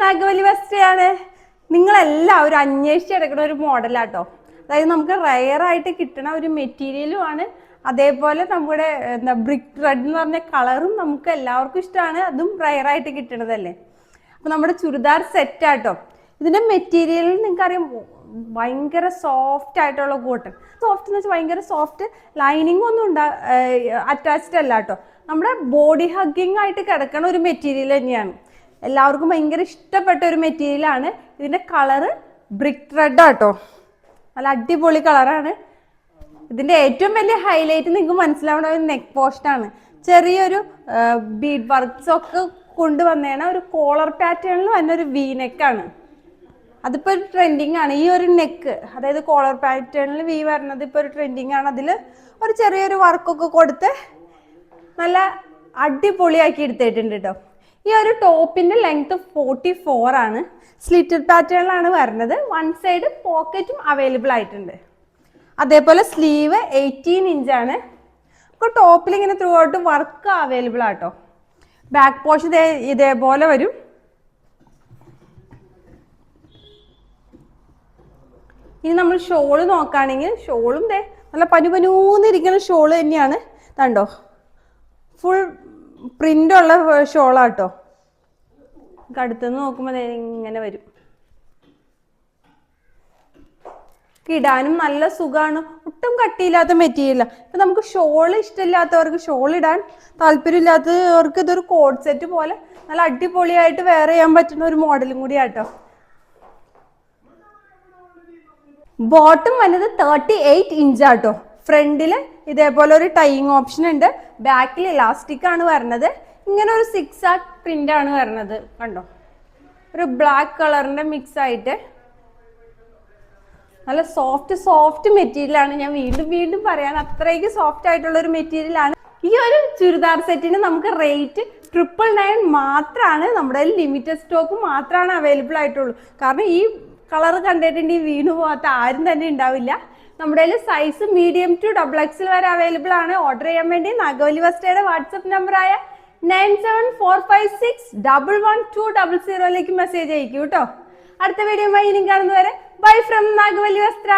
നാഗവല്ലി വസ്ത്രയാണ്. നിങ്ങളെല്ലാവരും അന്വേഷിച്ചെടുക്കുന്ന ഒരു മോഡലാട്ടോ. അതായത് നമുക്ക് റയറായിട്ട് കിട്ടുന്ന ഒരു മെറ്റീരിയലും ആണ്. അതേപോലെ നമ്മുടെ ബ്രിക്ക് റെഡ് എന്ന് പറഞ്ഞ കളറും നമുക്ക് എല്ലാവർക്കും ഇഷ്ടമാണ്. അതും റയറായിട്ട് കിട്ടണതല്ലേ. അപ്പം നമ്മുടെ ചുരിദാർ സെറ്റാട്ടോ. ഇതിൻ്റെ മെറ്റീരിയൽ നിങ്ങൾക്കറിയാം, ഭയങ്കര സോഫ്റ്റ് ആയിട്ടുള്ള കോട്ടൺ. സോഫ്റ്റ് എന്ന് വെച്ചാൽ ഭയങ്കര സോഫ്റ്റ്, ലൈനിങ് ഒന്നും അറ്റാച്ച്ഡ് അല്ല കേട്ടോ. നമ്മുടെ ബോഡി ഹഗ്ഗിങ് ആയിട്ട് കിടക്കണ ഒരു മെറ്റീരിയൽ തന്നെയാണ്. എല്ലാവർക്കും ഭയങ്കര ഇഷ്ടപ്പെട്ട ഒരു മെറ്റീരിയലാണ്. ഇതിൻ്റെ കളറ് ബ്രിക്ക് റെഡ് ആട്ടോ. നല്ല അടിപൊളി കളറാണ്. ഇതിൻ്റെ ഏറ്റവും വലിയ ഹൈലൈറ്റ് നിങ്ങൾക്ക് മനസ്സിലാവുന്ന ഒരു നെക്ക് പോസ്റ്റാണ്. ചെറിയൊരു ബീഡ് വർക്ക്സ് ഒക്കെ കൊണ്ടുവന്നേണ ഒരു കോളർ പാറ്റേണിൽ വന്ന ഒരു വി നെക്കാണ്. അതിപ്പോൾ ഒരു ട്രെൻഡിങ് ആണ്. ഈ ഒരു നെക്ക്, അതായത് കോളർ പാറ്റേണിൽ വി വരുന്നത് ഇപ്പോൾ ഒരു ട്രെൻഡിങ് ആണ്. അതിൽ ഒരു ചെറിയൊരു വർക്കൊക്കെ കൊടുത്ത് നല്ല അടിപൊളിയാക്കി എടുത്തിട്ടുണ്ട് കേട്ടോ. ഈ ഒരു ടോപ്പിൻ്റെ ലെങ്ത് 44 ആണ്. സ്ലിറ്റഡ് പാറ്റേണിലാണ് വരുന്നത്. വൺ സൈഡ് പോക്കറ്റും അവൈലബിൾ ആയിട്ടുണ്ട്. അതേപോലെ സ്ലീവ് 18 ഇഞ്ചാണ്. ഇപ്പോൾ ടോപ്പിൽ ഇങ്ങനെ ത്രൂ ഔട്ട് വർക്ക് അവൈലബിൾ ആട്ടോ. ബാക്ക് പോർഷൻ ഇതേപോലെ വരും. ഇനി നമ്മൾ ഷോള് നോക്കുകയാണെങ്കിൽ ഷോളും നല്ല പനുപനൂന്നിരിക്കുന്ന ഷോള് തന്നെയാണ്. കണ്ടോ, ഫുൾ പ്രിൻ്റുള്ള ഷോളാട്ടോ. അടുത്തുനിന്ന് നോക്കുമ്പോൾ ഇങ്ങനെ വരും. ഇടാനും നല്ല സുഖമാണ്. ഒട്ടും കട്ടിയില്ലാത്ത മെറ്റീരിയലാണ്. ഇപ്പം നമുക്ക് ഷോൾ ഇഷ്ടമില്ലാത്തവർക്ക്, ഷോൾ ഇടാൻ താല്പര്യമില്ലാത്തവർക്ക് ഇതൊരു കോഡ് സെറ്റ് പോലെ നല്ല അടിപൊളിയായിട്ട് വെയർ ചെയ്യാൻ പറ്റുന്ന ഒരു മോഡലും കൂടി ആട്ടോ. ബോട്ടം വന്നത് 38 ഇഞ്ചാട്ടോ. ഫ്രണ്ടിൽ ഇതേപോലെ ഒരു ടൈയിങ് ഓപ്ഷൻ ഉണ്ട്. ബാക്കിൽ ഇലാസ്റ്റിക് ആണ് വരുന്നത്. ഇങ്ങനെ ഒരു 6 ആർട്ട് പ്രിന്റ് ആണ് വരുന്നത്. കണ്ടോ, ഒരു ബ്ലാക്ക് കളറിന്റെ മിക്സ് ആയിട്ട് നല്ല സോഫ്റ്റ് മെറ്റീരിയലാണ്. ഞാൻ വീണ്ടും പറയാൻ, അത്രയ്ക്ക് സോഫ്റ്റ് ആയിട്ടുള്ള ഒരു മെറ്റീരിയലാണ്. ഈ ഒരു ചുരിദാർ സെറ്റിന് നമുക്ക് റേറ്റ് 999 മാത്രമാണ്. നമ്മുടെ ലിമിറ്റഡ് സ്റ്റോക്ക് മാത്രമാണ് അവൈലബിൾ ആയിട്ടുള്ളൂ. കാരണം ഈ കളർ കണ്ടിട്ടുണ്ടെങ്കിൽ വീണു പോകാത്ത ആരും തന്നെ ഉണ്ടാവില്ല. നമ്മുടെ സൈസ് മീഡിയം ടു XXL വരെ അവൈലബിൾ ആണ്. ഓർഡർ ചെയ്യാൻ വേണ്ടി നാഗവല്ലി വസ്ത്രയുടെ വാട്സപ്പ് നമ്പറായ 9745611200 മെസ്സേജ് അയക്കൂ കേട്ടോ. അടുത്ത വീഡിയോയുമായി ഇനി കാണുന്നവരെ ബൈ ഫ്രം നാഗവല്ലി വസ്ത്ര.